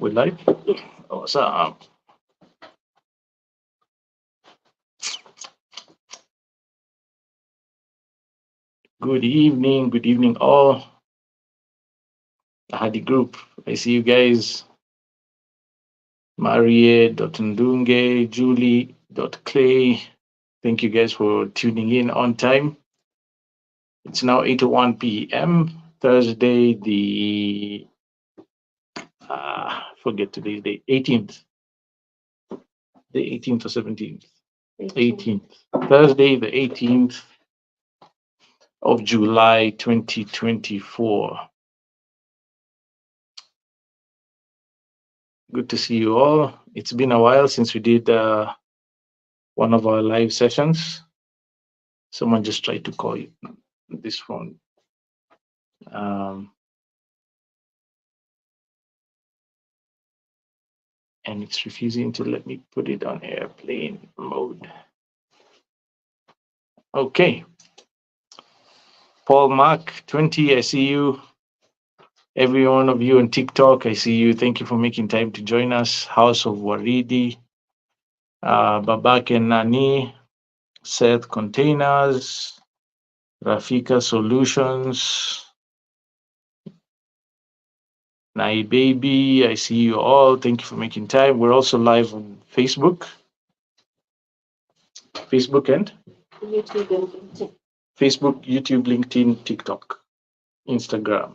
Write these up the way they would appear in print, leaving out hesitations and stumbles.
We live? Awesome. Good evening all. Hadi group. I see you guys. Marie, Ndunge, Julie, Clay. Thank you guys for tuning in on time. It's now 8:01 p.m. Thursday, the forget today's date, 18th. The 18th or 17th? 18th. Thursday, the 18th of July 2024. Good to see you all. It's been a while since we did one of our live sessions. Someone just tried to call you this phone. And it's refusing to let me put it on airplane mode. Okay. Paul Mark 20, I see you. Every one of you on TikTok, I see you. Thank you for making time to join us. House of Waridi, Babake Nani, Seth Containers, Rafika Solutions, Nai Baby, I see you all. Thank you for making time. We're also live on Facebook. Facebook and? YouTube and LinkedIn. Facebook, YouTube, LinkedIn, TikTok, Instagram.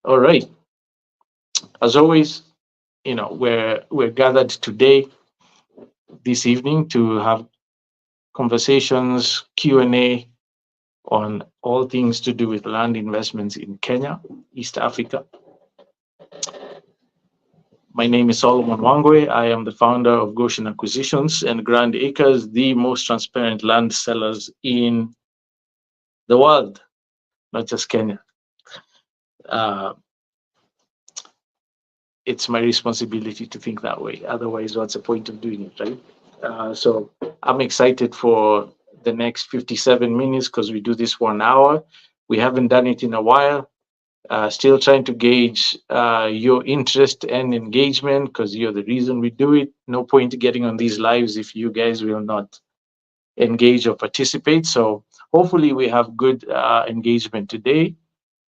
All right. As always, we're gathered today, this evening, to have conversations, Q&A on all things to do with land investments in Kenya, East Africa. My name is Solomon Wangwe. I am the founder of Goshen Acquisitions and Grand Acres, the most transparent land sellers in the world, not just Kenya. It's my responsibility to think that way. Otherwise, what's the point of doing it, right? So I'm excited for the next 57 minutes because we do this for an hour. We haven't done it in a while. Still trying to gauge your interest and engagement because you're the reason we do it. No point getting on these lives if you guys will not engage or participate. So hopefully we have good engagement today.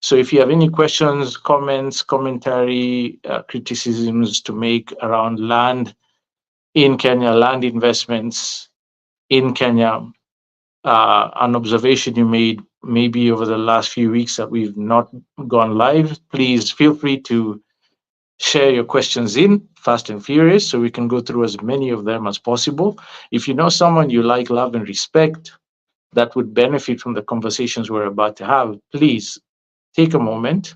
So if you have any questions, comments, commentary, criticisms to make around land in Kenya, land investments in Kenya, an observation you made maybe over the last few weeks that we've not gone live, please feel free to share your questions in fast and furious so we can go through as many of them as possible. If you know someone you like, love, and respect that would benefit from the conversations we're about to have, please take a moment,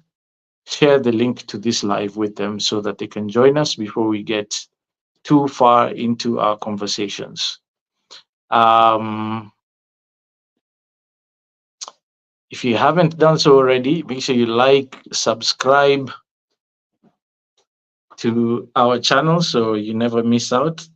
share the link to this live with them so that they can join us before we get too far into our conversations. If you haven't done so already, make sure you like, subscribe to our channel so you never miss out.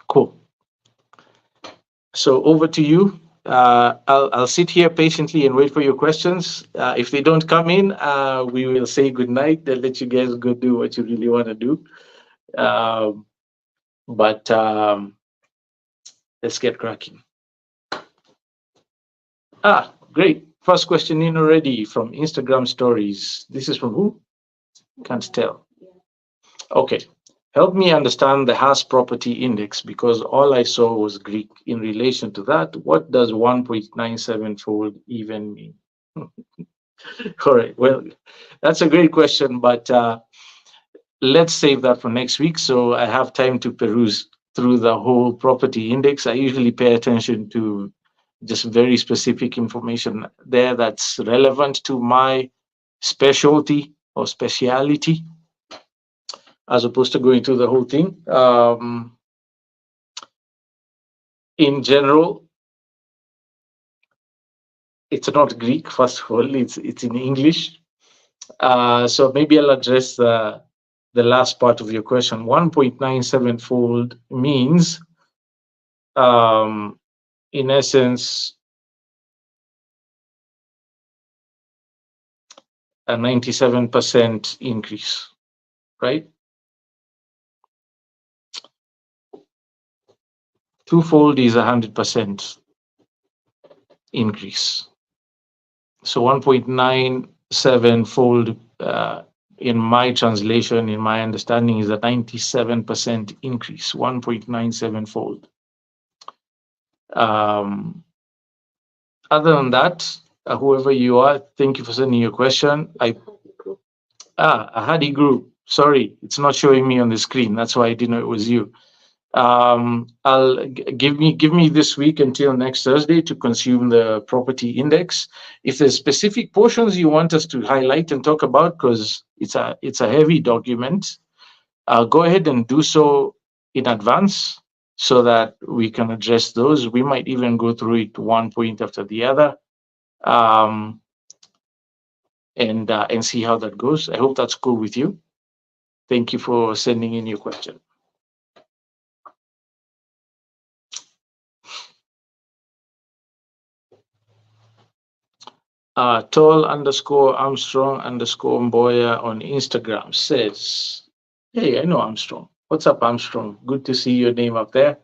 Cool. So over to you. I'll sit here patiently and wait for your questions. If they don't come in, we will say goodnight and let you guys go do what you really want to do. But let's get cracking. Great. First question in already from Instagram stories. This is from who? Can't tell. Okay. Help me understand the Haas property index because all I saw was Greek. In relation to that, what does 1.97 fold even mean? All right. Well, that's a great question, but let's save that for next week so I have time to peruse through the whole property index. I usually pay attention to just very specific information there that's relevant to my specialty or speciality, as opposed to going through the whole thing. In general, it's not Greek, first of all, it's in English. So maybe I'll address the last part of your question. 1.97 fold means, um, in essence, a 97% increase, right? Twofold is 100% increase. So 1.97 fold, in my translation, in my understanding, is a 97% increase, 1.97 fold. Um, Other than that, whoever you are, thank you for sending your question. Ahadi Group. Sorry, it's not showing me on the screen. That's why I didn't know it was you. Give me this week until next Thursday to consume the property index. If there's specific portions you want us to highlight and talk about, because it's a heavy document, go ahead and do so in advance so that we can address those. We might even go through it one point after the other, um, and see how that goes. I hope that's cool with you. Thank you for sending in your question. Tall underscore Armstrong underscore Mboya on Instagram says, "Hey, I know Armstrong. What's up, Armstrong? Good to see your name up there.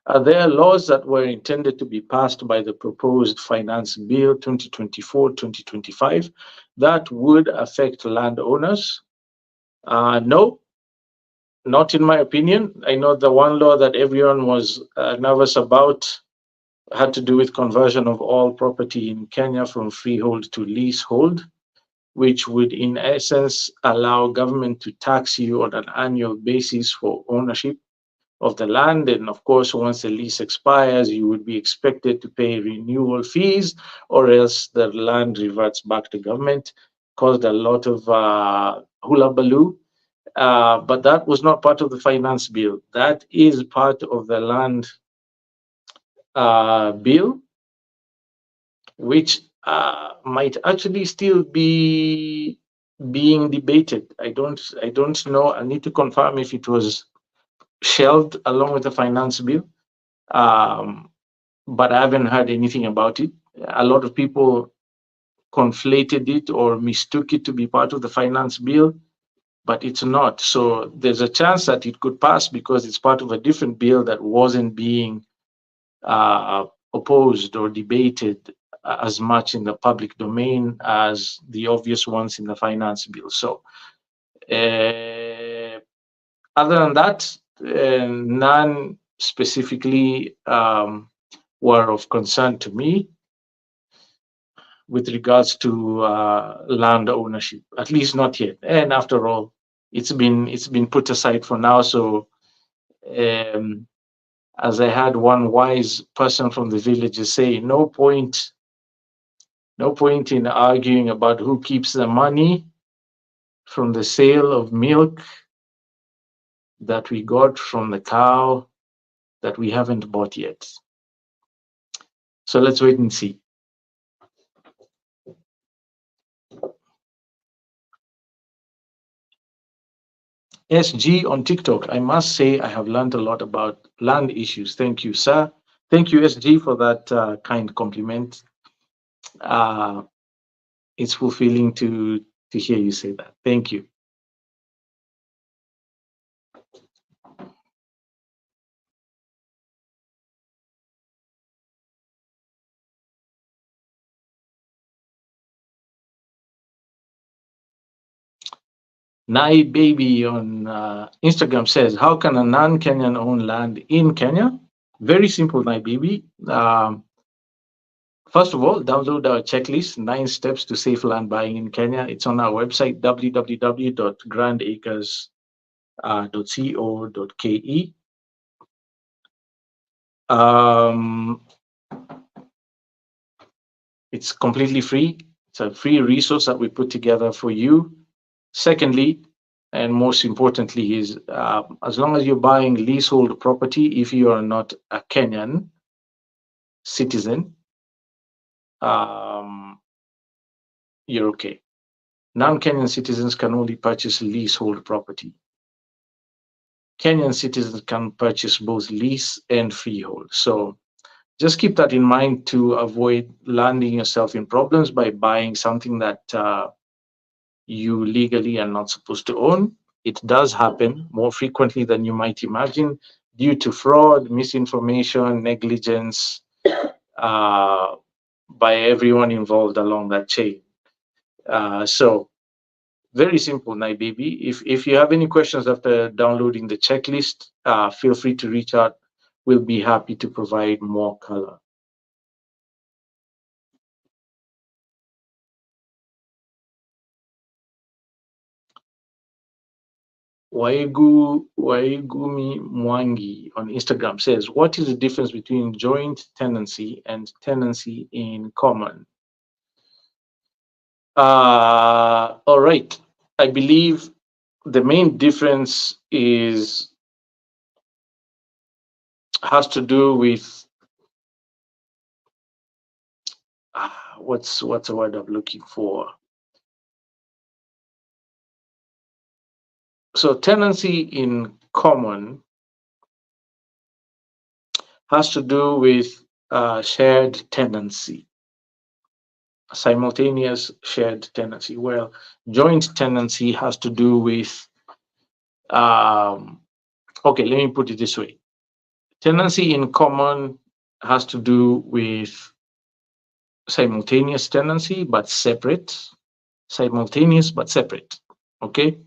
Are there laws that were intended to be passed by the proposed Finance Bill 2024-2025 that would affect landowners?" No, not in my opinion. I know the one law that everyone was nervous about had to do with conversion of all property in Kenya from freehold to leasehold, which would in essence allow government to tax you on an annual basis for ownership of the land. And of course, once the lease expires, you would be expected to pay renewal fees, or else the land reverts back to government. Caused a lot of hula baloo. But that was not part of the finance bill. That is part of the land bill, which might actually still be being debated. I don't know. I need to confirm if it was shelved along with the finance bill. Um, but I haven't heard anything about it. A lot of people conflated it or mistook it to be part of the finance bill, but it's not. So there's a chance that it could pass because it's part of a different bill that wasn't being uh, opposed or debated as much in the public domain as the obvious ones in the finance bill. So, other than that, none specifically were of concern to me with regards to land ownership, at least not yet. And after all, it's been put aside for now. So, um, as I had one wise person from the villages say, no point in arguing about who keeps the money from the sale of milk that we got from the cow that we haven't bought yet. So let's wait and see. SG on TikTok. I must say I have learned a lot about land issues. Thank you, sir. Thank you, SG, for that kind compliment. Uh, it's fulfilling to hear you say that. Thank you. Nai Baby on Instagram says, "How can a non-Kenyan own land in Kenya?" Very simple, Nai Baby. First of all, download our checklist, 9 steps to safe land buying in Kenya. It's on our website, www.grandacres.co.ke. It's completely free. It's a free resource that we put together for you. Secondly, and most importantly, is as long as you're buying leasehold property, if you are not a Kenyan citizen, you're okay. Non-Kenyan citizens can only purchase leasehold property. Kenyan citizens can purchase both lease and freehold. So just keep that in mind to avoid landing yourself in problems by buying something that you legally are not supposed to own. It does happen more frequently than you might imagine due to fraud, misinformation, negligence uh, by everyone involved along that chain. So very simple, Night Baby. If you have any questions after downloading the checklist, feel free to reach out. We'll be happy to provide more color. Waigumi Mwangi on Instagram says, what is the difference between joint tenancy and tenancy in common? All right. I believe the main difference has to do with what's the word I'm looking for? So tenancy in common has to do with shared tenancy, simultaneous shared tenancy. Well, joint tenancy has to do with, okay, let me put it this way. Tenancy in common has to do with simultaneous tenancy, but separate, simultaneous, but separate. Okay.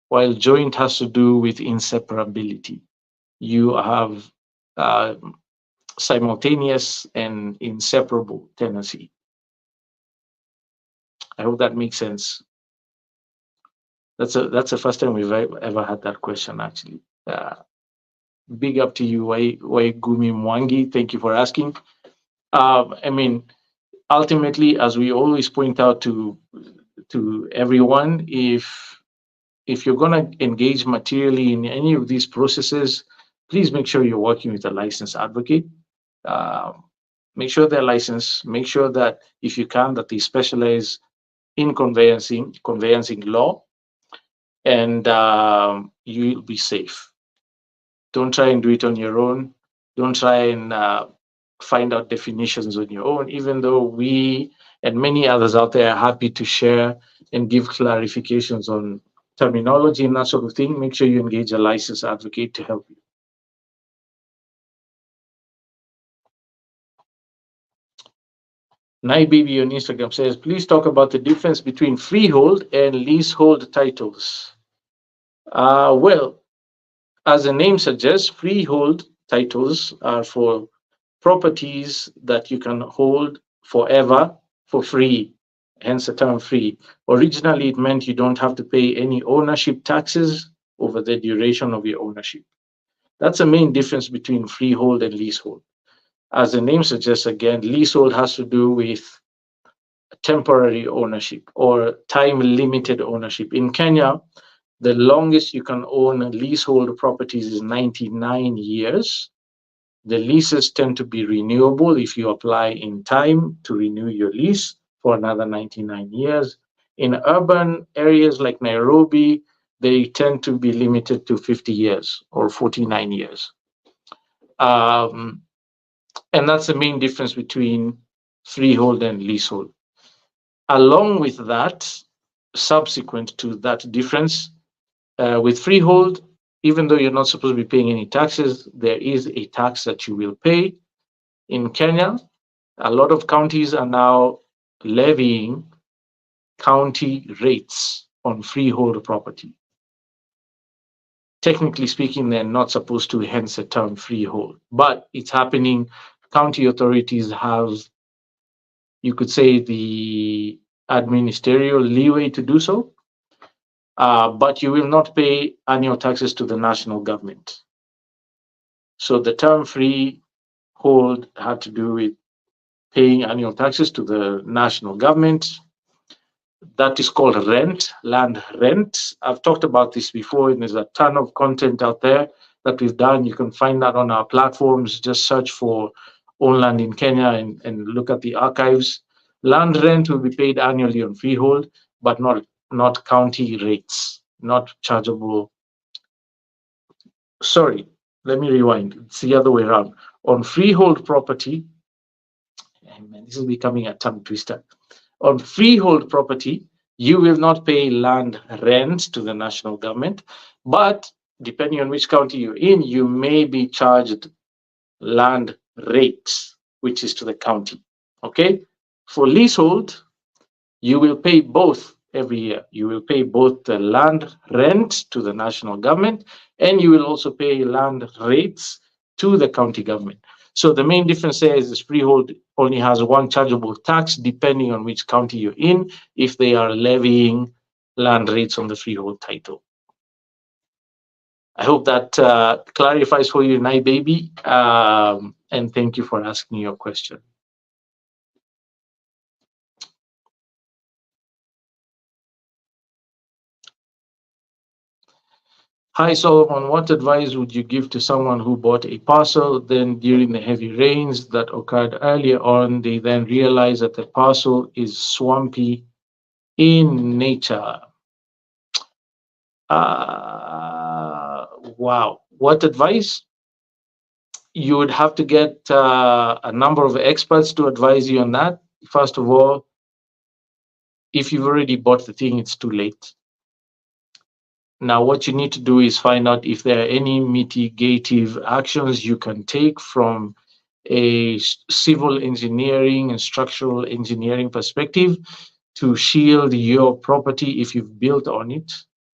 While joint has to do with inseparability. You have uh, simultaneous and inseparable tenancy. I hope that makes sense. That's the first time we've ever had that question, actually. Big up to you, Gumi Mwangi. Thank you for asking. I mean, ultimately, as we always point out to everyone, if you're going to engage materially in any of these processes, please make sure you're working with a licensed advocate. Um, Make sure they're licensed. Make sure that if you can, that they specialize in conveyancing law, and you'll be safe. Don't try and do it on your own. Don't try and find out definitions on your own, even though we and many others out there are happy to share and give clarifications on terminology and that sort of thing. Make sure you engage a licensed advocate to help you. Naibibi on Instagram says, please talk about the difference between freehold and leasehold titles. Well, as the name suggests, freehold titles are for properties that you can hold forever for free, hence the term free. Originally, it meant you don't have to pay any ownership taxes over the duration of your ownership. That's the main difference between freehold and leasehold. As the name suggests, again, leasehold has to do with temporary ownership or time limited ownership. In Kenya, the longest you can own leasehold properties is 99 years. The leases tend to be renewable if you apply in time to renew your lease for another 99 years. In urban areas like Nairobi, they tend to be limited to 50 years or 49 years. And that's the main difference between freehold and leasehold. Along with that, subsequent to that difference, with freehold, even though you're not supposed to be paying any taxes, there is a tax that you will pay. In Kenya, a lot of counties are now levying county rates on freehold property. Technically speaking, they're not supposed to, hence the term freehold, but it's happening. County authorities have, you could say, the administerial leeway to do so, but you will not pay annual taxes to the national government. So the term freehold had to do with paying annual taxes to the national government. That is called rent, land rent. I've talked about this before, and there's a ton of content out there that we've done. You can find that on our platforms. Just search for Own Land in Kenya and look at the archives. Land rent will be paid annually on freehold, but not county rates, not chargeable. Sorry, let me rewind. It's the other way around. On freehold property, man, this is becoming a tongue twister. On freehold property, you will not pay land rent to the national government, but depending on which county you're in, you may be charged land rates, which is to the county. Okay? For leasehold, you will pay both every year. You will pay both the land rent to the national government, and you will also pay land rates to the county government. So the main difference there is freehold only has one chargeable tax depending on which county you're in, if they are levying land rates on the freehold title. I hope that clarifies for you, Nai Baby, and thank you for asking your question. Hi Solomon, what advice would you give to someone who bought a parcel, then during the heavy rains that occurred earlier on, they then realize that the parcel is swampy in nature? Wow, what advice? You would have to get a number of experts to advise you on that. First of all, if you've already bought the thing, it's too late. Now, what you need to do is find out if there are any mitigative actions you can take from a civil engineering and structural engineering perspective to shield your property if you've built on it,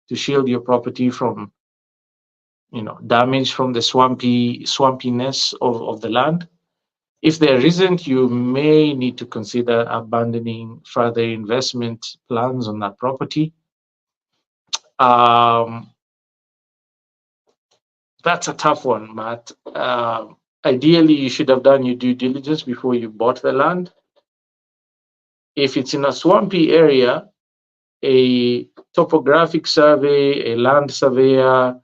to shield your property from damage from the swampiness of the land. If there isn't, you may need to consider abandoning further investment plans on that property. That's a tough one, Matt. Ideally, you should have done your due diligence before you bought the land. If it's in a swampy area, a topographic survey, a land surveyor,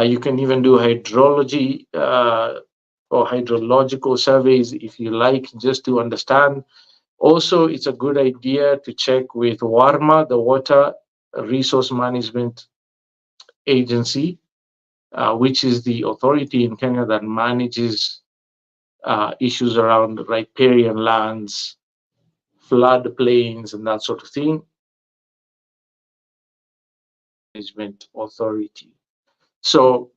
you can even do hydrology or hydrological surveys if you like, just to understand. Also, it's a good idea to check with WARMA, the Water Resource Management Agency, which is the authority in Kenya that manages issues around riparian lands, flood plains, and that sort of thing. Management authority. So,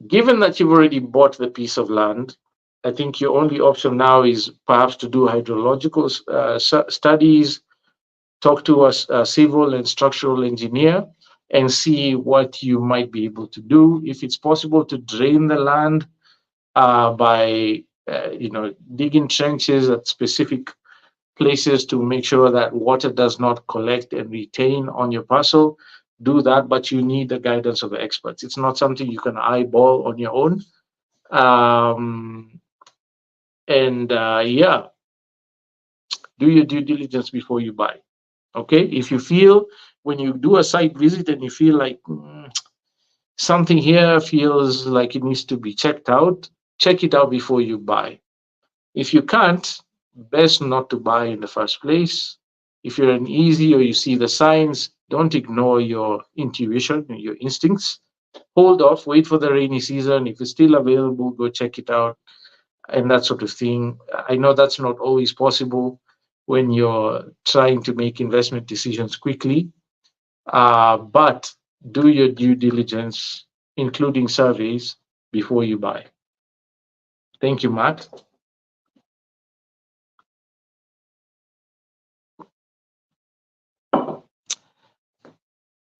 given that you've already bought the piece of land, I think your only option now is perhaps to do hydrological studies, talk to a civil and structural engineer, and see what you might be able to do. If it's possible to drain the land by digging trenches at specific places to make sure that water does not collect and retain on your parcel, do that, but you need the guidance of the experts. It's not something you can eyeball on your own. Do your due diligence before you buy. Okay, if you feel when you do a site visit and you feel like something here feels like it needs to be checked out, check it out before you buy. If you can't, best not to buy in the first place. If you're an easy or you see the signs, don't ignore your intuition and your instincts. Hold off, wait for the rainy season. If it's still available, go check it out and that sort of thing. I know that's not always possible when you're trying to make investment decisions quickly, but do your due diligence, including surveys, before you buy. Thank you, Matt.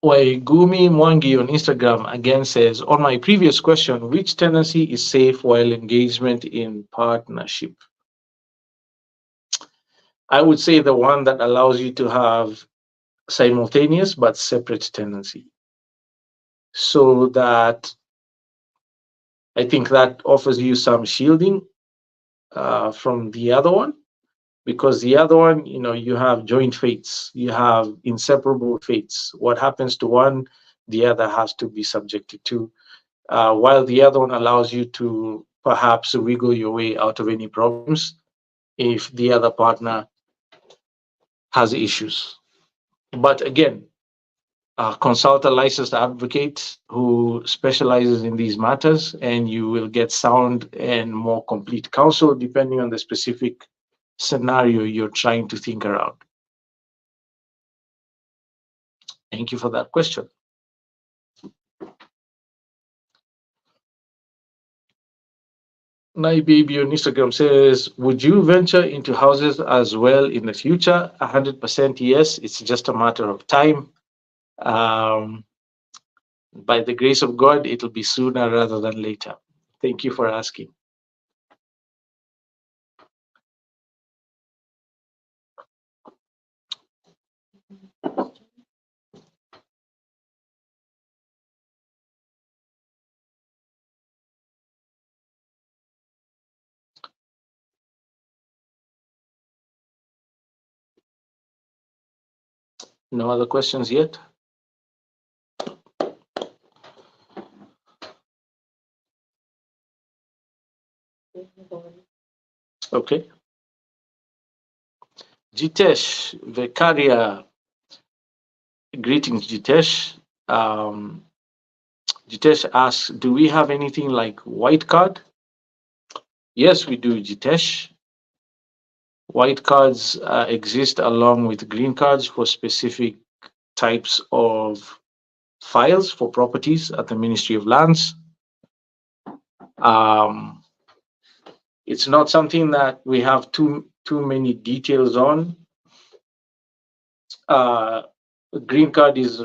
Waigumi Mwangi on Instagram again says, on my previous question, which tenancy is safe while engagement in partnership? I would say the one that allows you to have simultaneous but separate tenancy. So that I think that offers you some shielding from the other one, because the other one, you have joint fates, you have inseparable fates. What happens to one, the other has to be subjected to, while the other one allows you to perhaps wiggle your way out of any problems if the other partner has issues. But again, consult a licensed advocate who specializes in these matters, and you will get sound and more complete counsel depending on the specific scenario you're trying to think around. Thank you for that question. My baby on Instagram says, would you venture into houses as well in the future? 100% yes. It's just a matter of time. Um, by the grace of God, it'll be sooner rather than later. Thank you for asking. No other questions yet? Okay. Jitesh Vekaria. Greetings, Jitesh. Jitesh asks, do we have anything like white card? Yes, we do, Jitesh. White cards exist along with green cards for specific types of files for properties at the Ministry of Lands. Um, it's not something that we have too many details on. Uh, green card is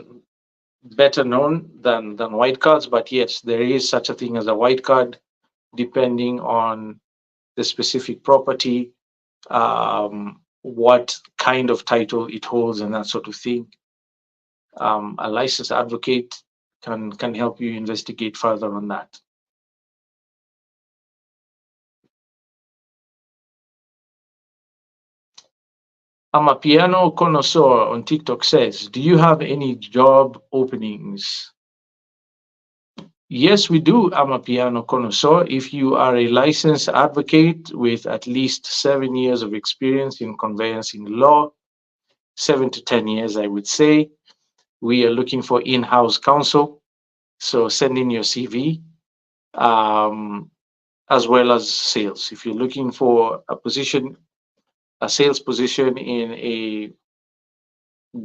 better known than white cards, but yes, there is such a thing as a white card, depending on the specific property, what kind of title it holds, and that sort of thing. A licensed advocate can help you investigate further on that. Amapiano Connoisseur on TikTok says, do you have any job openings? Yes, we do, Amapiano Connoisseur. If you are a licensed advocate with at least 7 years of experience in conveyancing law, 7 to 10 years, I would say, we are looking for in-house counsel. So send in your CV, as well as sales. If you're looking for a sales position in a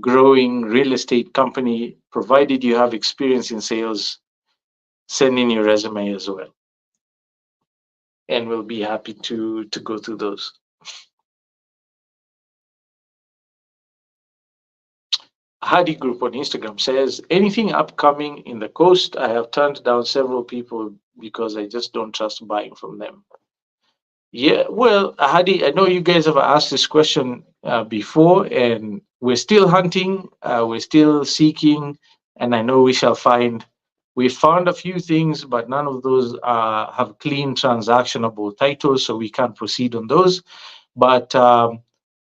growing real estate company, provided you have experience in sales, send in your resume as well. And we'll be happy to go through those. Hadi Group on Instagram says, anything upcoming in the coast? I have turned down several people because I just don't trust buying from them. Yeah, well, Hadi, I know you guys have asked this question before, and we're still hunting, we're still seeking, and I know we shall find. We found a few things, but none of those have clean transactionable titles, so we can't proceed on those. But I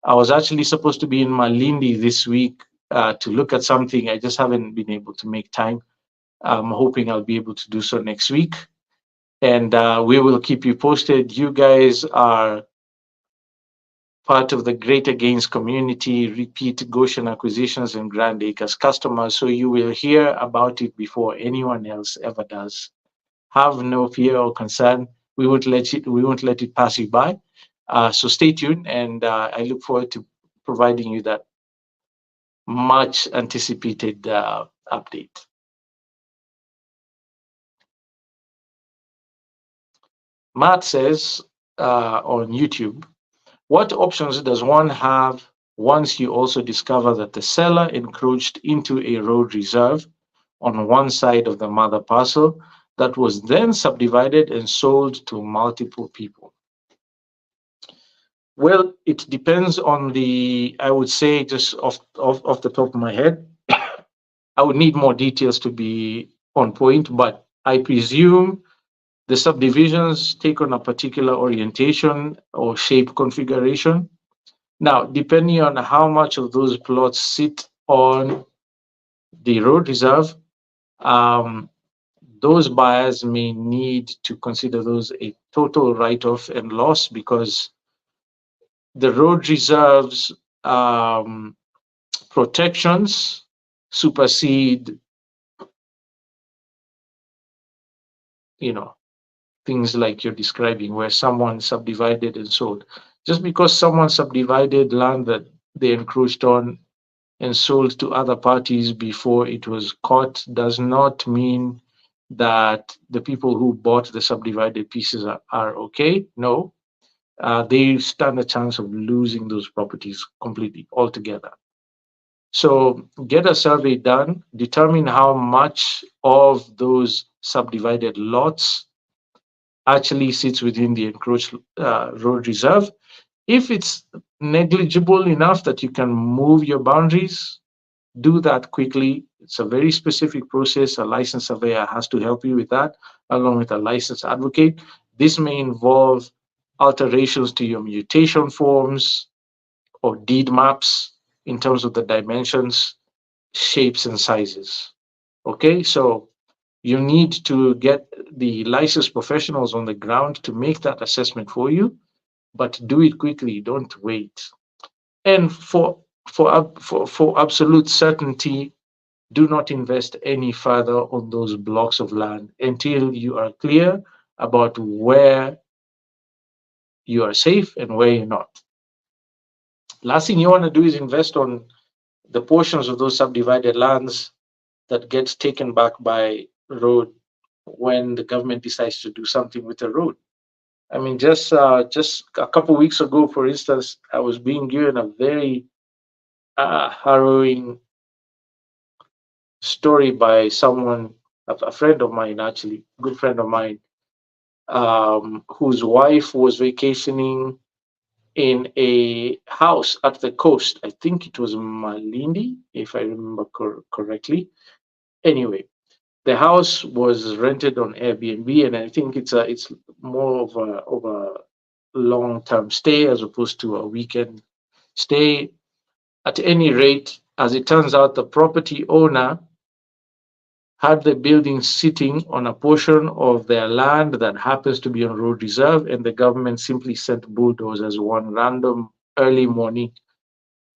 was actually supposed to be in Malindi this week to look at something. I just haven't been able to make time. I'm hoping I'll be able to do so next week. And we will keep you posted. You guys are part of the Greater Gains community, repeat Goshen acquisitions and Grand Acres customers, so you will hear about it before anyone else ever does. Have no fear or concern. We won't let it pass you by. So stay tuned, and I look forward to providing you that much anticipated update. Matt says on YouTube, what options does one have once you also discover that the seller encroached into a road reserve on one side of the mother parcel that was then subdivided and sold to multiple people? Well, it depends on I would say, just off the top of my head, I would need more details to be on point, but I presume the subdivisions take on a particular orientation or shape configuration. Now, depending on how much of those plots sit on the road reserve, um, those buyers may need to consider those a total write-off and loss, because the road reserves protections supersede, you know, things like you're describing, where someone subdivided and sold. Just because someone subdivided land that they encroached on and sold to other parties before it was caught does not mean that the people who bought the subdivided pieces are okay. No, they stand a chance of losing those properties completely altogether. So get a survey done, determine how much of those subdivided lots actually sits within the encroached road reserve. If it's negligible enough that you can move your boundaries, do that quickly. It's a very specific process. A licensed surveyor has to help you with that, along with a licensed advocate. This may involve alterations to your mutation forms or deed maps in terms of the dimensions, shapes, and sizes. Okay, so you need to get the licensed professionals on the ground to make that assessment for you, but do it quickly. Don't wait. And for absolute certainty, do not invest any further on those blocks of land until you are clear about where you are safe and where you're not. Last thing you want to do is invest on the portions of those subdivided lands that gets taken back by road when the government decides to do something with the road. I mean, just a couple of weeks ago, for instance, I was being given a very harrowing story by someone, a friend of mine, actually, a good friend of mine, whose wife was vacationing in a house at the coast. I think it was Malindi, if I remember correctly. Anyway, the house was rented on Airbnb, and I think it's more of a long term stay as opposed to a weekend stay. At any rate, as it turns out, the property owner had the building sitting on a portion of their land that happens to be on road reserve, and the government simply sent bulldozers one random early morning.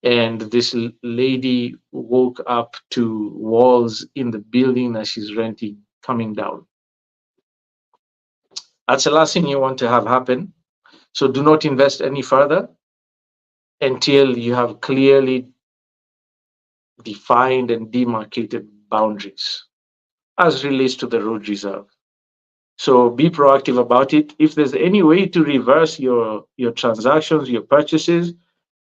And this lady woke up to walls in the building that she's renting coming down. That's the last thing you want to have happen. So do not invest any further until you have clearly defined and demarcated boundaries as relates to the road reserve. So be proactive about it. If there's any way to reverse your transactions, your purchases,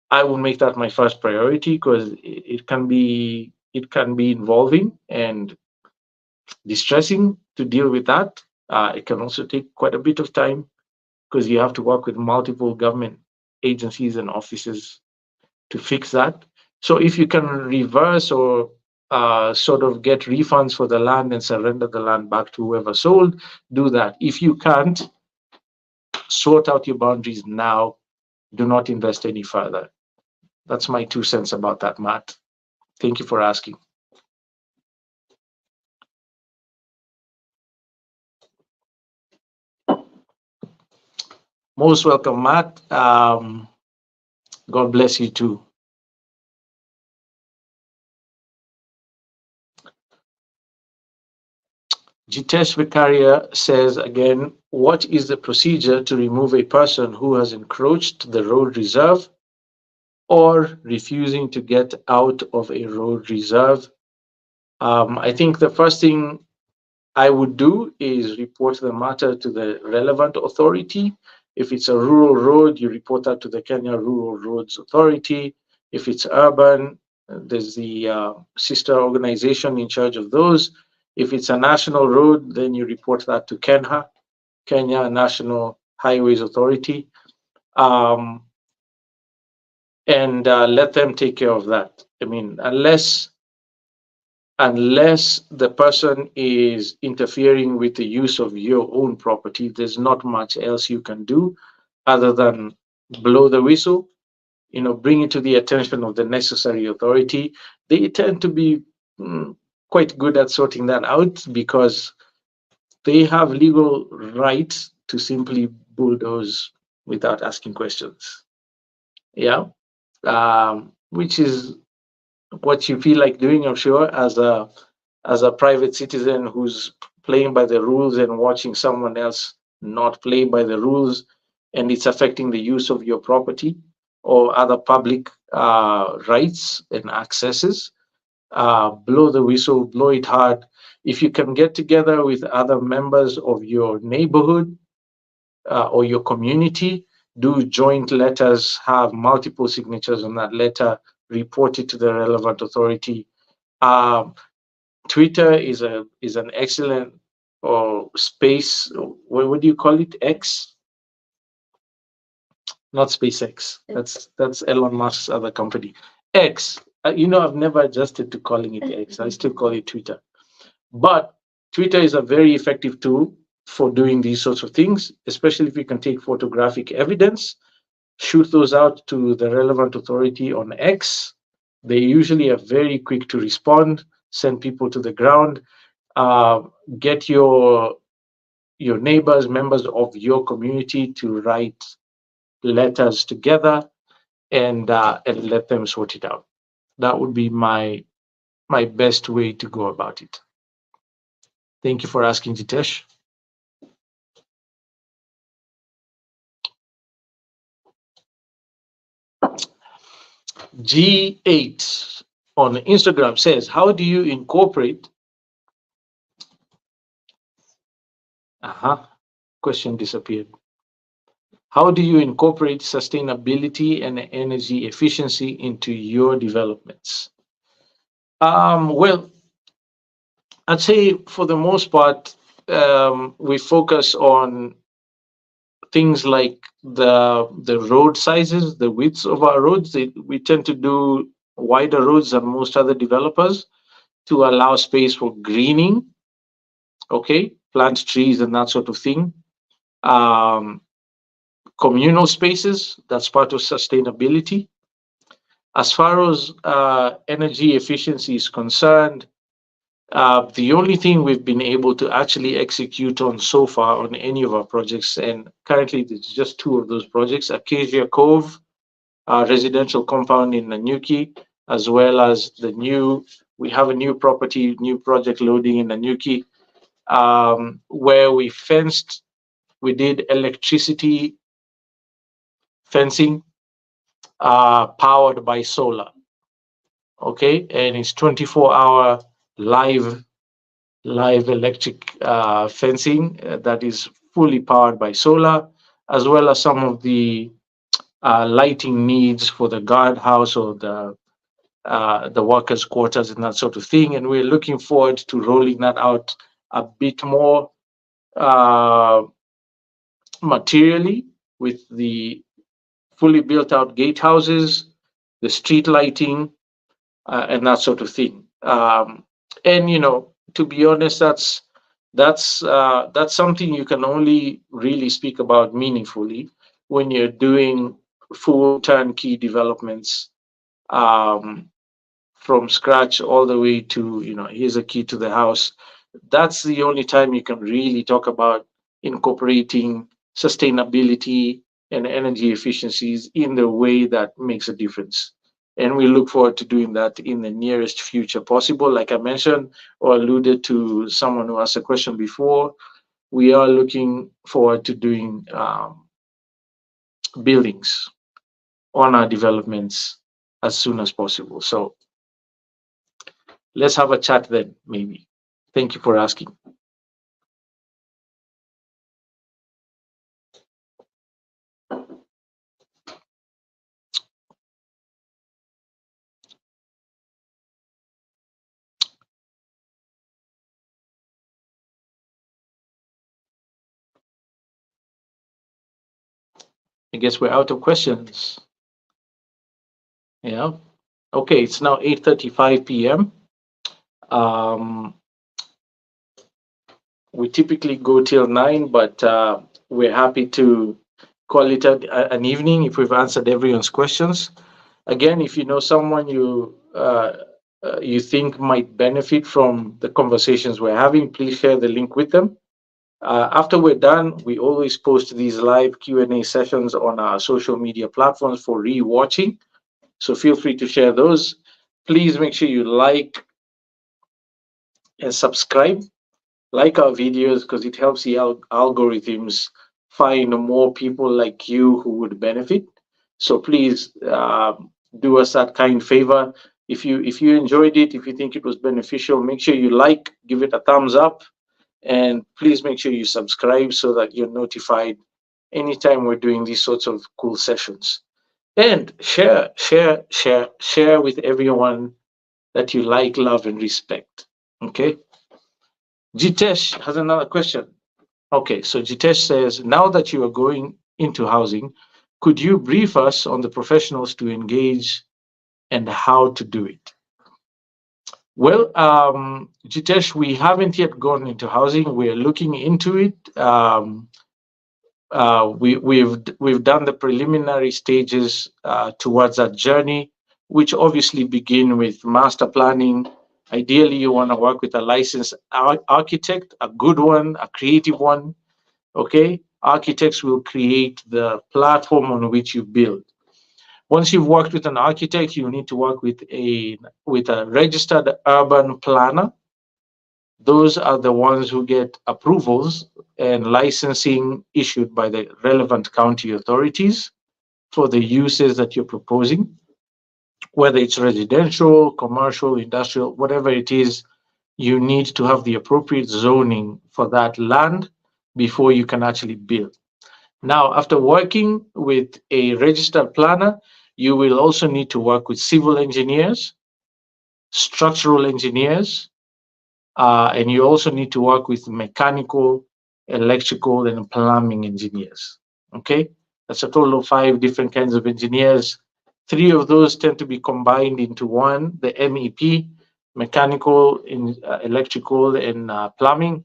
I will make that my first priority because it can be involving and distressing to deal with that. It can also take quite a bit of time because you have to work with multiple government agencies and offices to fix that. So if you can reverse or sort of get refunds for the land and surrender the land back to whoever sold, do that. If you can't, sort out your boundaries now. Do not invest any further. That's my 2 cents about that, Matt. Thank you for asking. Most welcome, Matt. God bless you too. Jitesh Vicaria says again, what is the procedure to remove a person who has encroached the road reserve or refusing to get out of a road reserve? I think the first thing I would do is report the matter to the relevant authority. If it's a rural road, you report that to the Kenya Rural Roads Authority. If it's urban, there's the sister organization in charge of those. If it's a national road, then you report that to KENHA, Kenya National Highways Authority, um, and let them take care of that. I mean, unless the person is interfering with the use of your own property, there's not much else you can do other than blow the whistle, bring it to the attention of the necessary authority. They tend to be quite good at sorting that out because they have legal rights to simply bulldoze without asking questions. Yeah. Which is what you feel like doing, I'm sure, as a private citizen who's playing by the rules and watching someone else not play by the rules, and it's affecting the use of your property or other public rights and accesses. Blow the whistle, blow it hard. If you can get together with other members of your neighborhood or your community, do joint letters, have multiple signatures on that letter, report it to the relevant authority. Um, Twitter is an excellent or space. What do you call it? X, not SpaceX. That's Elon Musk's other company. X. I've never adjusted to calling it X. I still call it Twitter. But Twitter is a very effective tool for doing these sorts of things, especially if you can take photographic evidence, shoot those out to the relevant authority on X. They usually are very quick to respond, send people to the ground, uh, get your neighbors, members of your community to write letters together and let them sort it out. That would be my best way to go about it. Thank you for asking, Jitesh. G8 on Instagram says, how do you incorporate? Question disappeared. How do you incorporate sustainability and energy efficiency into your developments? Well, I'd say for the most part, we focus on things like the road sizes, the widths of our roads. We tend to do wider roads than most other developers to allow space for greening. Okay, plant trees and that sort of thing. Um, Communal spaces, that's part of sustainability. As far as energy efficiency is concerned, the only thing we've been able to actually execute on so far on any of our projects, and currently there's just two of those projects, Acacia Cove, residential compound in Nanyuki, as well as we have a new property, new project loading in Nanyuki, where we did electricity fencing powered by solar. Okay, and it's 24-hour live electric fencing that is fully powered by solar, as well as some of the lighting needs for the guardhouse or the workers' quarters and that sort of thing. And we're looking forward to rolling that out a bit more uh, materially with the fully built out gatehouses, the street lighting, and that sort of thing. And to be honest, that's something you can only really speak about meaningfully when you're doing full turnkey developments um, from scratch all the way to here's a key to the house. That's the only time you can really talk about incorporating sustainability and energy efficiencies in the way that makes a difference. And we look forward to doing that in the nearest future possible. Like I mentioned or alluded to someone who asked a question before, we are looking forward to doing buildings on our developments as soon as possible. So let's have a chat then, maybe. Thank you for asking. I guess we're out of questions. Yeah. Okay, it's now 8:35 p.m. Um, we typically go till 9, but we're happy to call it an evening if we've answered everyone's questions. Again, if you know someone you think might benefit from the conversations we're having, please share the link with them. After we're done, we always post these live Q&A sessions on our social media platforms for re-watching. So feel free to share those. Please make sure you like and subscribe. Like our videos because it helps the algorithms find more people like you who would benefit. So please do us that kind favor. If you enjoyed it, if you think it was beneficial, make sure you like, give it a thumbs up, and please make sure you subscribe so that you're notified anytime we're doing these sorts of cool sessions. And share with everyone that you like, love, and respect. Okay. Jitesh has another question. Okay, so Jitesh says, now that you are going into housing, could you brief us on the professionals to engage and how to do it? Well, Jitesh, we haven't yet gone into housing. We're looking into it. We've done the preliminary stages towards that journey, which obviously begin with master planning. Ideally, you want to work with a licensed architect, a good one, a creative one. Okay, architects will create the platform on which you build. Once you've worked with an architect, you need to work with a registered urban planner. Those are the ones who get approvals and licensing issued by the relevant county authorities for the uses that you're proposing, whether it's residential, commercial, industrial, whatever it is. You need to have the appropriate zoning for that land before you can actually build. Now, after working with a registered planner, you will also need to work with civil engineers, structural engineers, and you also need to work with mechanical, electrical, and plumbing engineers. Okay, that's a total of 5 different kinds of engineers. 3 of those tend to be combined into one, the MEP, mechanical, electrical, and plumbing.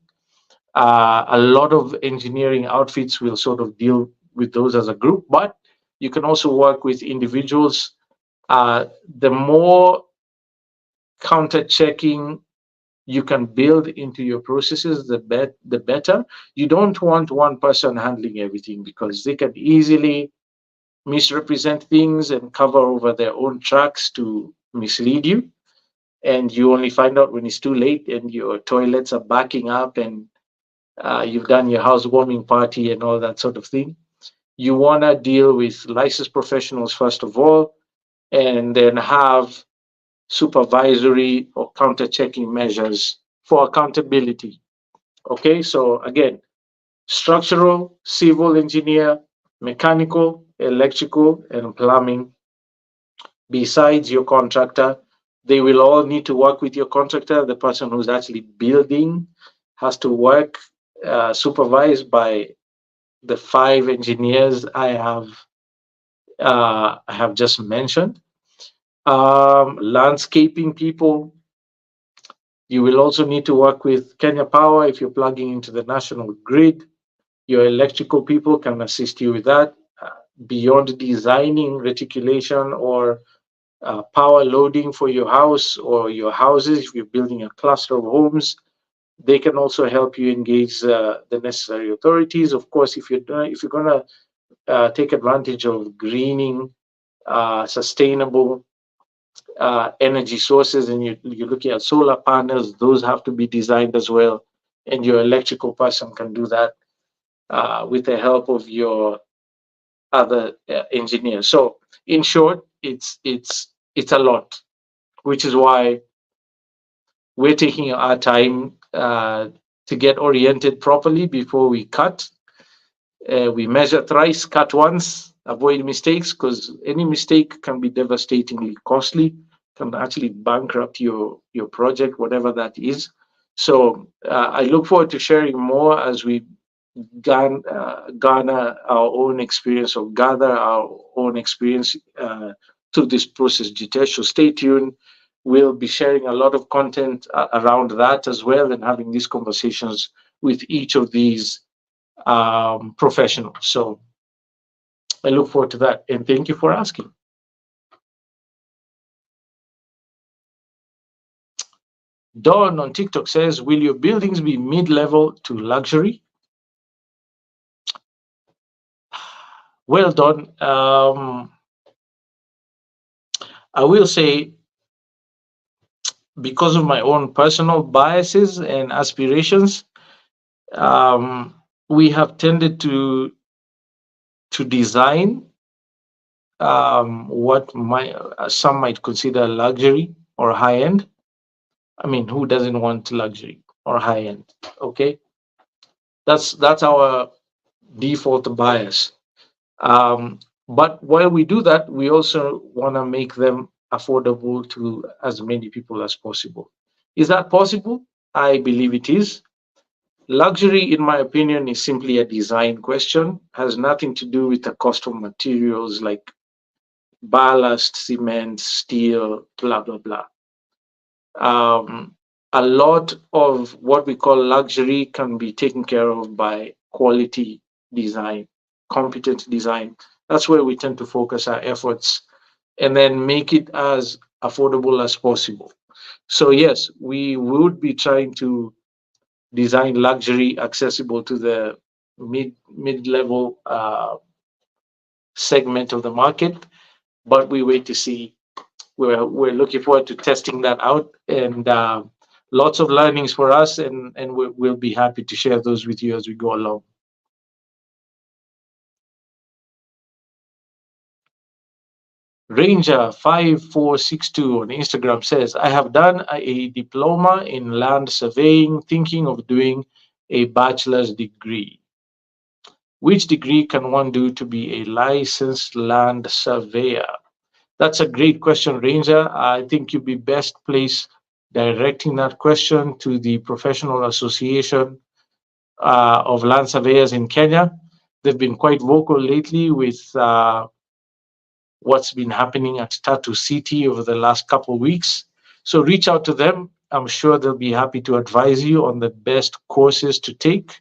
A lot of engineering outfits will sort of deal with those as a group, but you can also work with individuals. The more counter checking you can build into your processes, the better. You don't want one person handling everything because they can easily misrepresent things and cover over their own tracks to mislead you. And you only find out when it's too late and your toilets are backing up and you've done your housewarming party and all that sort of thing. You want to deal with licensed professionals first of all, and then have supervisory or counter checking measures for accountability. Okay, so again, structural, civil engineer, mechanical, electrical, and plumbing, besides your contractor. They will all need to work with your contractor. The person who's actually building has to work supervised by the 5 engineers I have just mentioned. Landscaping people. You will also need to work with Kenya Power if you're plugging into the national grid. Your electrical people can assist you with that. Beyond designing reticulation or power loading for your house or your houses, if you're building a cluster of homes, they can also help you engage the necessary authorities. Of course, if you're gonna take advantage of greening, sustainable energy sources, and you're looking at solar panels, those have to be designed as well. And your electrical person can do that with the help of your other engineers. So, in short, it's a lot, which is why we're taking our time to get oriented properly before we cut. We measure thrice, cut once, avoid mistakes because any mistake can be devastatingly costly, can actually bankrupt your project, whatever that is. So I look forward to sharing more as we garner our own experience or gather our own experience through this process, Jitesh. So stay tuned. We'll be sharing a lot of content around that as well and having these conversations with each of these professionals. So I look forward to that. And thank you for asking. Don on TikTok says, will your buildings be mid-level to luxury? Well, Don, I will say because of my own personal biases and aspirations, um, we have tended to design what some might consider luxury or high end. I mean, who doesn't want luxury or high end? Okay, that's our default bias. Um, but while we do that, we also want to make them affordable to as many people as possible. Is that possible? I believe it is. Luxury, in my opinion, is simply a design question, has nothing to do with the cost of materials like ballast, cement, steel, blah, blah, blah. Um, a lot of what we call luxury can be taken care of by quality design, competent design. That's where we tend to focus our efforts and then make it as affordable as possible. So, yes, we would be trying to design luxury accessible to the mid level segment of the market, but we wait to see. We're looking forward to testing that out, and lots of learnings for us, and we'll be happy to share those with you as we go along. Ranger 5462 on Instagram says, I have done a diploma in land surveying, thinking of doing a bachelor's degree. Which degree can one do to be a licensed land surveyor? That's a great question, Ranger. I think you'd be best placed directing that question to the Professional Association of Land Surveyors in Kenya. They've been quite vocal lately with what's been happening at Tatu City over the last couple of weeks. So reach out to them. I'm sure they'll be happy to advise you on the best courses to take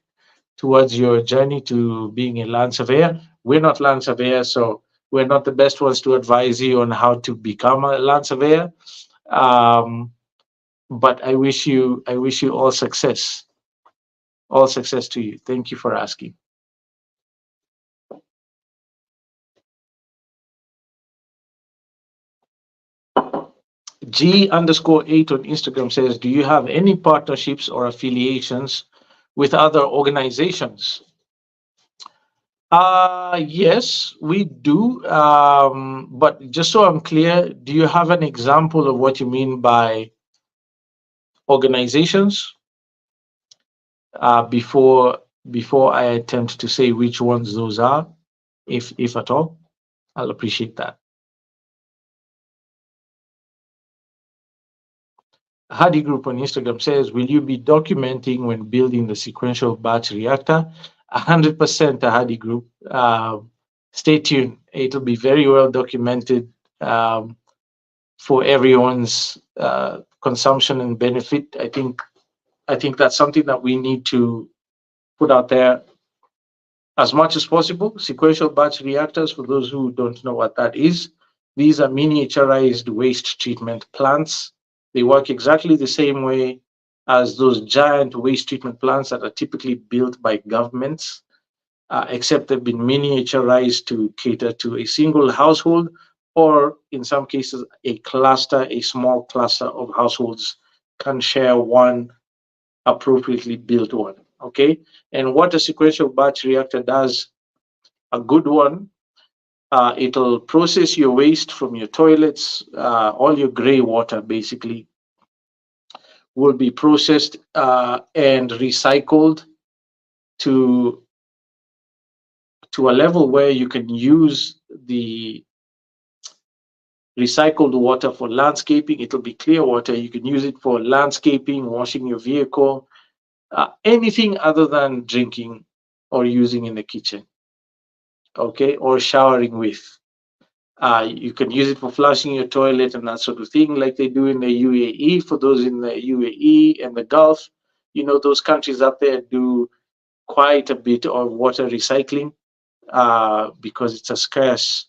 towards your journey to being a land surveyor. We're not land surveyors, so we're not the best ones to advise you on how to become a land surveyor. Um, but I wish you all success to you. Thank you for asking. G underscore 8 on Instagram says, do you have any partnerships or affiliations with other organizations? Yes, we do. But just so I'm clear, do you have an example of what you mean by organizations before I attempt to say which ones those are, if at all? I'll appreciate that. Hadi Group on Instagram says, will you be documenting when building the sequential batch reactor? 100% Hadi Group. Stay tuned. It'll be very well documented for everyone's consumption and benefit. I think that's something that we need to put out there as much as possible. Sequential batch reactors, for those who don't know what that is, these are miniaturized waste treatment plants. They work exactly the same way as those giant waste treatment plants that are typically built by governments, except they've been miniaturized to cater to a single household, or in some cases, a small cluster of households can share one appropriately built one. Okay. And what a sequential batch reactor does, a good one, it'll process your waste from your toilets, all your gray water basically will be processed and recycled to a level where you can use the recycled water for landscaping. It'll be clear water. You can use it for landscaping, washing your vehicle, anything other than drinking or using in the kitchen, okay, or showering with. You can use it for flushing your toilet and that sort of thing, like they do in the UAE. For those in the UAE and the Gulf, you know, those countries up there do quite a bit of water recycling because it's a scarce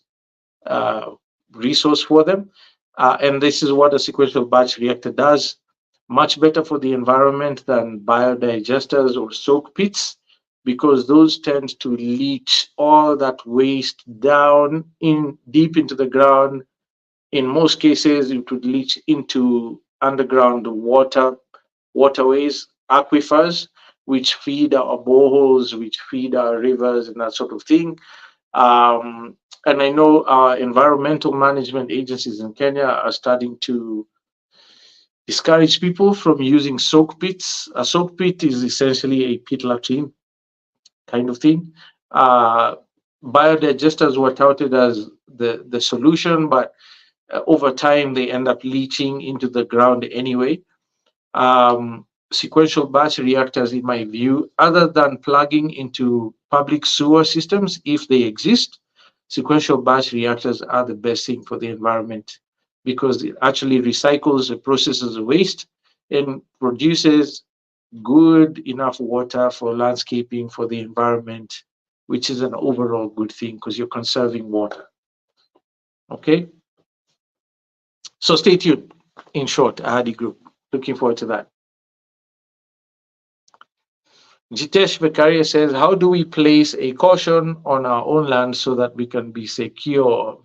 uh, resource for them. And this is what a sequential batch reactor does. Much better for the environment than biodigesters or soak pits, because those tend to leach all that waste down in deep into the ground. In most cases, it would leach into underground waterways, aquifers, which feed our boreholes, which feed our rivers, and that sort of thing. And I know our environmental management agencies in Kenya are starting to discourage people from using soak pits. A soak pit is essentially a pit latrine kind of thing. Uh, Biodigesters were touted as the solution, but over time they end up leaching into the ground anyway. Sequential batch reactors, in my view, other than plugging into public sewer systems, if they exist, sequential batch reactors are the best thing for the environment because it actually recycles and processes the waste and produces good enough water for landscaping for the environment, which is an overall good thing because you're conserving water. Okay, so stay tuned. In short, Ahadi Group. Looking forward to that. Jitesh Bekaria says, how do we place a caution on our own land so that we can be secure?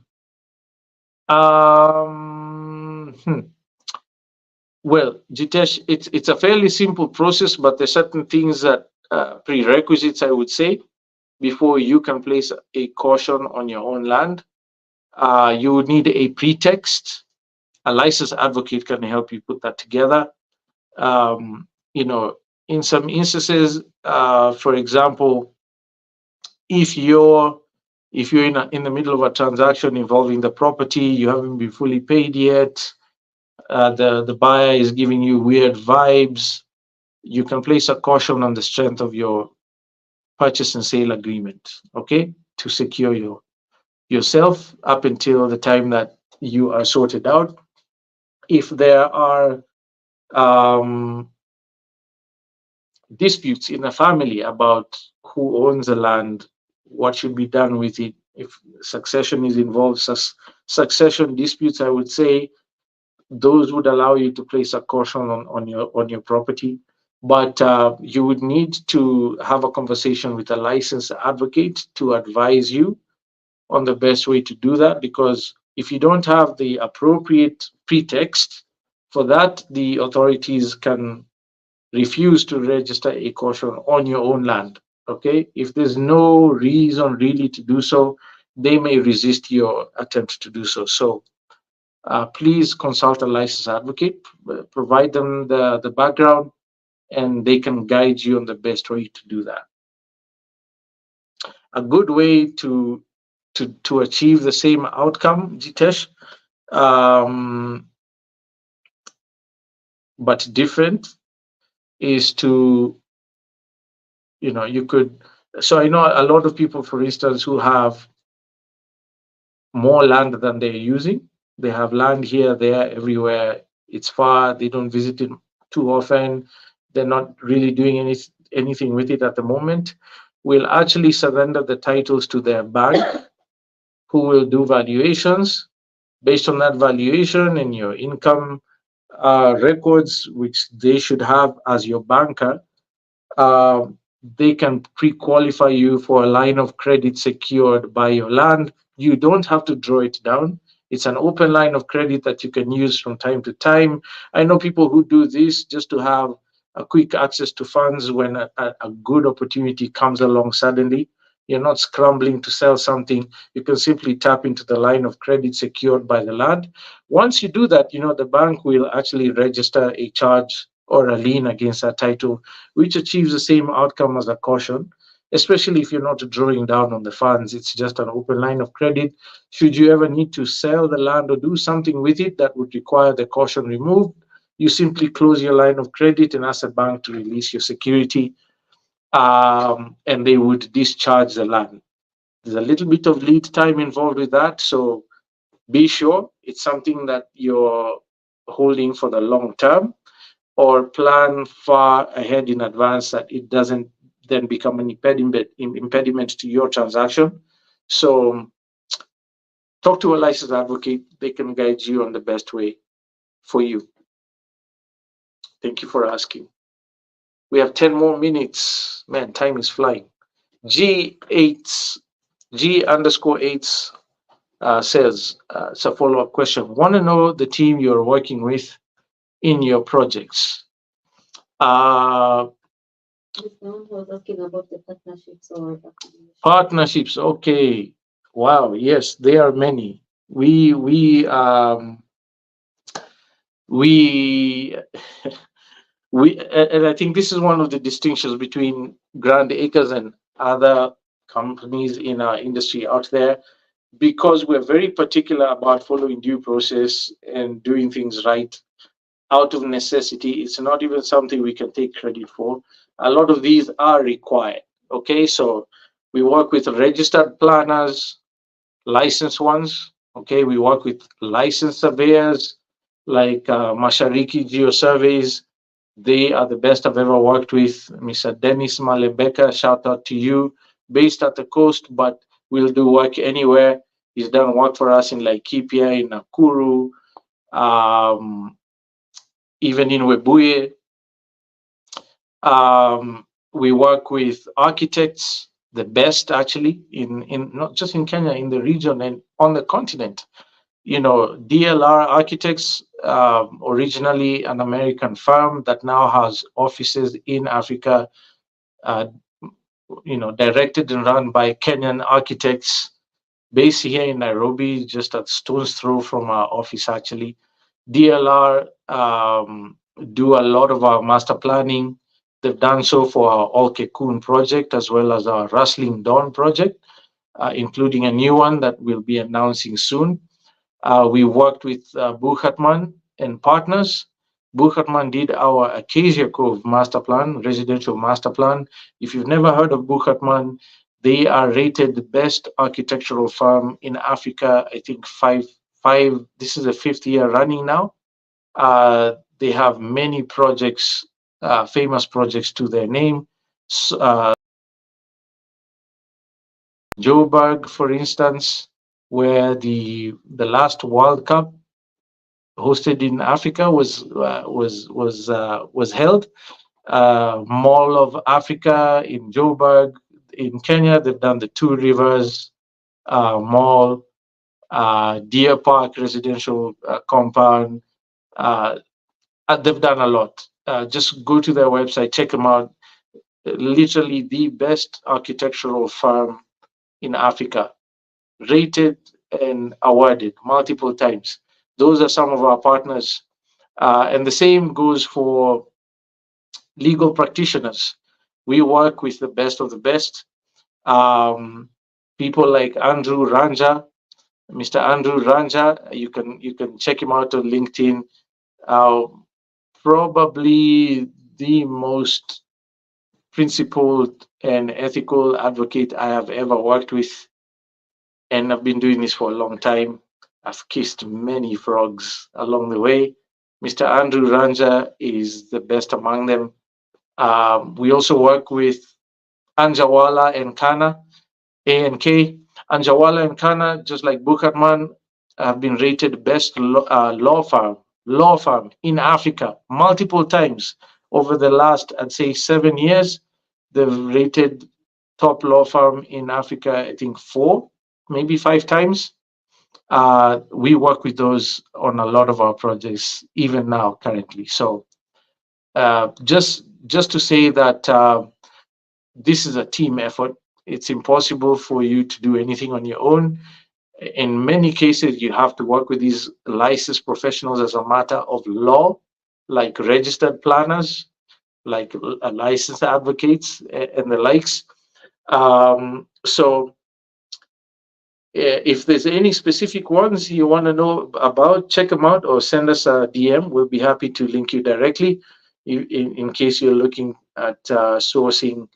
Um, hmm. Well, Jitesh, it's a fairly simple process, but there's certain things that prerequisites, I would say, before you can place a caution on your own land. You would need a pretext. A licensed advocate can help you put that together. Um, you know, in some instances, for example, if you're in the middle of a transaction involving the property, you haven't been fully paid yet, the buyer is giving you weird vibes, you can place a caution on the strength of your purchase and sale agreement, okay, to secure yourself up until the time that you are sorted out. If there are um, disputes in a family about who owns the land, what should be done with it. If succession is involved, succession disputes, I would say those would allow you to place a caution on your property. But you would need to have a conversation with a licensed advocate to advise you on the best way to do that. Because if you don't have the appropriate pretext for that, the authorities can refuse to register a caution on your own land. Okay, if there's no reason really to do so, they may resist your attempt to do so. So please consult a licensed advocate, provide them the background, and they can guide you on the best way to do that. A good way to achieve the same outcome, Jitesh, um, but different, is to, you could. So I know a lot of people, for instance, who have more land than they're using. They have land here, there, everywhere. It's far. They don't visit it too often. They're not really doing anything with it at the moment. Will actually surrender the titles to their bank, who will do valuations based on that valuation and your income records, which they should have as your banker. uh, they can pre-qualify you for a line of credit secured by your land. You don't have to draw it down. It's an open line of credit that you can use from time to time. I know people who do this just to have a quick access to funds when a good opportunity comes along suddenly. You're not scrambling to sell something. You can simply tap into the line of credit secured by the land. Once you do that, the bank will actually register a charge or a lien against that title, which achieves the same outcome as a caution, especially if you're not drawing down on the funds. It's just an open line of credit. Should you ever need to sell the land or do something with it that would require the caution removed, you simply close your line of credit and ask the bank to release your security, and they would discharge the land. There's a little bit of lead time involved with that, so be sure it's something that you're holding for the long term, or plan far ahead in advance that it doesn't then become an impediment to your transaction. So talk to a licensed advocate. They can guide you on the best way for you. Thank you for asking. We have 10 more minutes. Man, time is flying. G8, G_8 says, it's a follow-up question. Want to know the team you're working with in your projects. Uh, Someone was asking about the partnerships or affiliations. Partnerships, okay. Wow, yes, there are many. We and I think this is one of the distinctions between Grand Acres and other companies in our industry out there, because we're very particular about following due process and doing things right out of necessity. It's not even something we can take credit for. A lot of these are required. Okay, so we work with registered planners, licensed ones. Okay, we work with licensed surveyors like Mashariki Geo Surveys. They are the best I've ever worked with. Mr. Dennis Malebeka, shout out to you, based at the coast, but will do work anywhere. He's done work for us in Laikipia, in Nakuru, um, even in Webuye. We work with architects, the best actually, in not just in Kenya, in the region and on the continent. You know, DLR Architects, originally an American firm that now has offices in Africa, uh, directed and run by Kenyan architects, based here in Nairobi, just a stone's throw from our office, actually. DLR do a lot of our master planning. They've done so for our Olkekun project as well as our Rustling Dawn project, including a new one that we'll be announcing soon. We worked with Buchatman and partners. Buchatman did our Acacia Cove master plan, residential master plan. If you've never heard of Buchatman, they are rated the best architectural firm in Africa. I think five. This is the fifth year running now. They have many projects, famous projects to their name. Joburg, for instance, where the last World Cup hosted in Africa was held. Mall of Africa in Joburg, in Kenya, they've done the Two Rivers Mall, Deer Park residential compound. Uh, they've done a lot. Just go to their website, check them out. Literally the best architectural firm in Africa, rated and awarded multiple times. Those are some of our partners. And the same goes for legal practitioners. We work with the best of the best. People like Andrew Ranja, Mr. Andrew Ranja. You can check him out on LinkedIn. Uh, Probably the most principled and ethical advocate I have ever worked with, and I've been doing this for a long time. I've kissed many frogs along the way. Mr. Andrew Ranja is the best among them. We also work with Anjawala and Kana, A&K. Anjawala and Kana, just like Bukatman, have been rated best law firm in Africa multiple times over the last, I'd say, 7 years. They've rated top law firm in Africa, I think 4, maybe 5 times. We work with those on a lot of our projects, even now, currently. So just to say that this is a team effort. It's impossible for you to do anything on your own. In many cases, you have to work with these licensed professionals as a matter of law, like registered planners, like licensed advocates, and the likes. So if there's any specific ones you want to know about, check them out or send us a DM. We'll be happy to link you directly in case you're looking at sourcing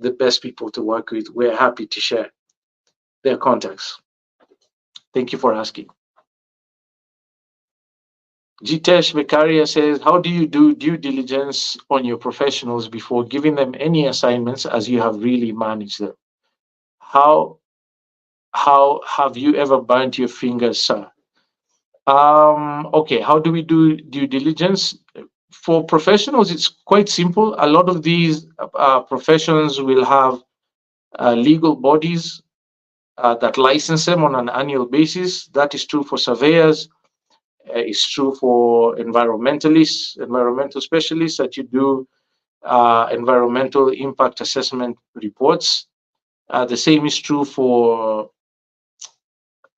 the best people to work with. We're happy to share their contacts. Thank you for asking. Jitesh Vikaria says, how do you do due diligence on your professionals before giving them any assignments, as you have really managed them? How have you ever burnt your fingers, sir? Okay, how do we do due diligence? For professionals, it's quite simple. A lot of these professions will have legal bodies that license them on an annual basis. That is true for surveyors It's true for environmentalists, environmental specialists that you do environmental impact assessment reports. The same is true for,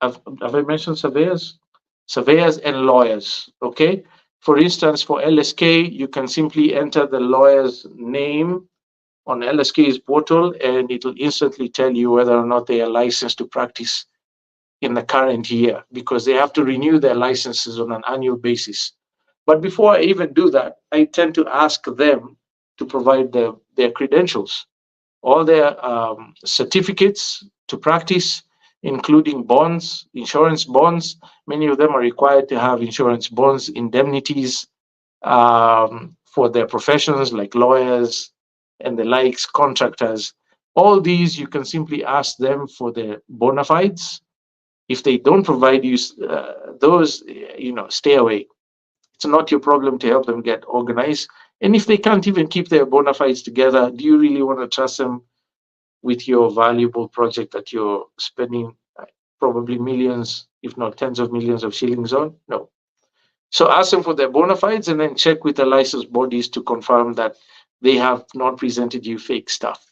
have I mentioned surveyors? Surveyors and lawyers, okay? For instance, for LSK, you can simply enter the lawyer's name on LSK's portal and it will instantly tell you whether or not they are licensed to practice in the current year because they have to renew their licenses on an annual basis. But before I even do that, I tend to ask them to provide their credentials, all their certificates to practice, including bonds, insurance bonds. Many of them are required to have insurance bonds, indemnities for their professions like lawyers and the likes, contractors. All these, you can simply ask them for their bona fides. If they don't provide you those, stay away. It's not your problem to help them get organized. And if they can't even keep their bona fides together, do you really want to trust them with your valuable project that you're spending probably millions, if not tens of millions of shillings on? No. So ask them for their bona fides and then check with the licensed bodies to confirm that they have not presented you fake stuff.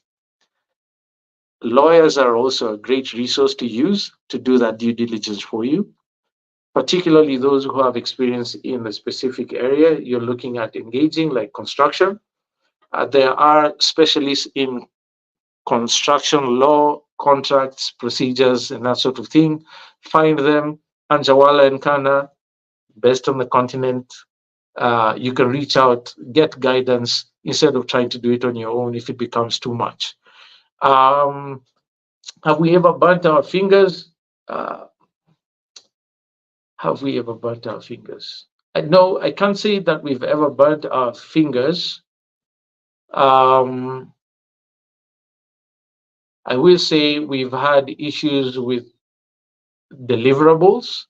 Lawyers are also a great resource to use to do that due diligence for you, particularly those who have experience in a specific area you're looking at engaging, like construction. There are specialists in construction law, contracts, procedures, and that sort of thing. Find them, Anjawala and Kana, best on the continent. You can reach out, get guidance instead of trying to do it on your own if it becomes too much. Have we ever burnt our fingers? Uh, have we ever burnt our fingers? No, I can't say that we've ever burnt our fingers. Um, I will say we've had issues with deliverables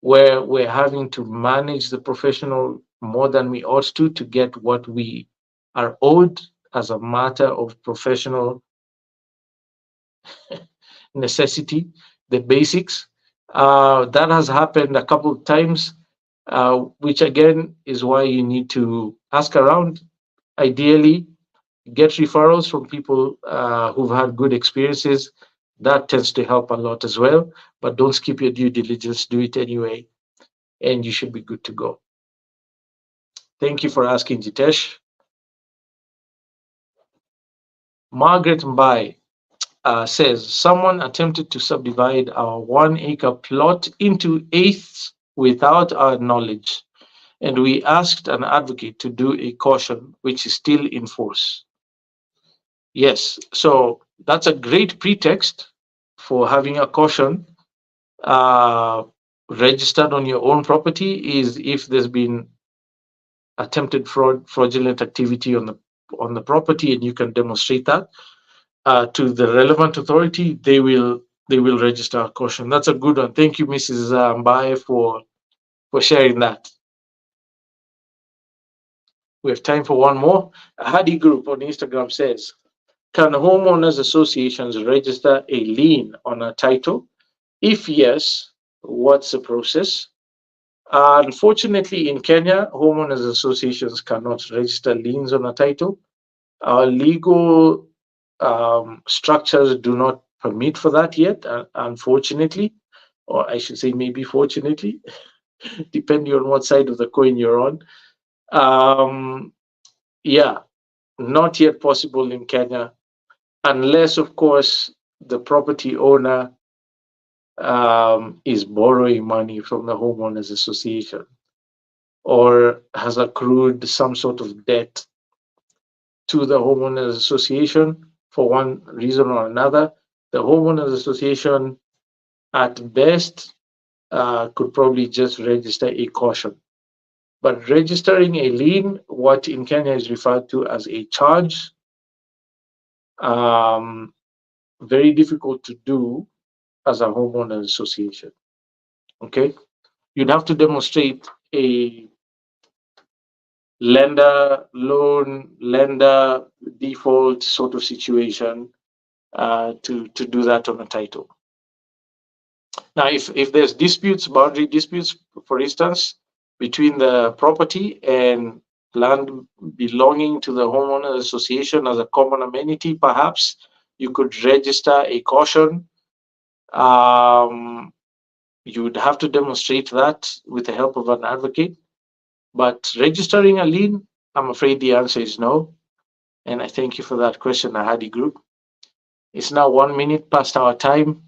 where we're having to manage the professional more than we ought to get what we are owed as a matter of professional necessity, the basics. That has happened a couple of times, which again is why you need to ask around. Ideally, get referrals from people who've had good experiences. That tends to help a lot as well. But don't skip your due diligence, do it anyway, and you should be good to go. Thank you for asking, Jitesh. Margaret Mbai says someone attempted to subdivide our 1 acre plot into eighths without our knowledge, and we asked an advocate to do a caution, which is still in force. Yes, so that's a great pretext for having a caution uh, registered on your own property is if there's been attempted fraudulent activity on the property, and you can demonstrate that to the relevant authority. They will register a caution. That's a good one. Thank you, Mrs. Mbaye, for sharing that. We have time for one more. Hadi Group on Instagram says, can homeowners associations register a lien on a title? If yes, what's the process? Unfortunately, in Kenya, homeowners associations cannot register liens on a title. Our legal structures do not permit for that yet, unfortunately, or I should say maybe fortunately, depending on what side of the coin you're on. Yeah, not yet possible in Kenya, unless, of course, the property owner is borrowing money from the homeowners association or has accrued some sort of debt to the homeowners association for one reason or another. The homeowners association, at best, could probably just register a caution. But registering a lien, what in Kenya is referred to as a charge, um, very difficult to do as a homeowners association. Okay, you'd have to demonstrate a lender default sort of situation to do that on a title. Now, if there's disputes, boundary disputes, for instance, between the property and land belonging to the homeowner association as a common amenity, perhaps you could register a caution. Um, you would have to demonstrate that with the help of an advocate. But registering a lien, I'm afraid the answer is no. And I thank you for that question, Ahadi Group. It's now 1 minute past our time.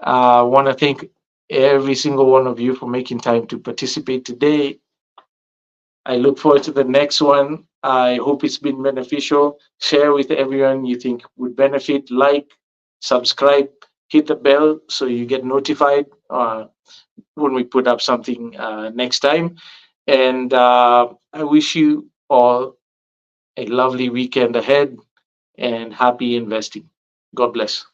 I want to thank every single one of you for making time to participate today. I look forward to the next one. I hope it's been beneficial. Share with everyone you think would benefit. Like, subscribe, hit the bell so you get notified when we put up something next time. And I wish you all a lovely weekend ahead and happy investing. God bless.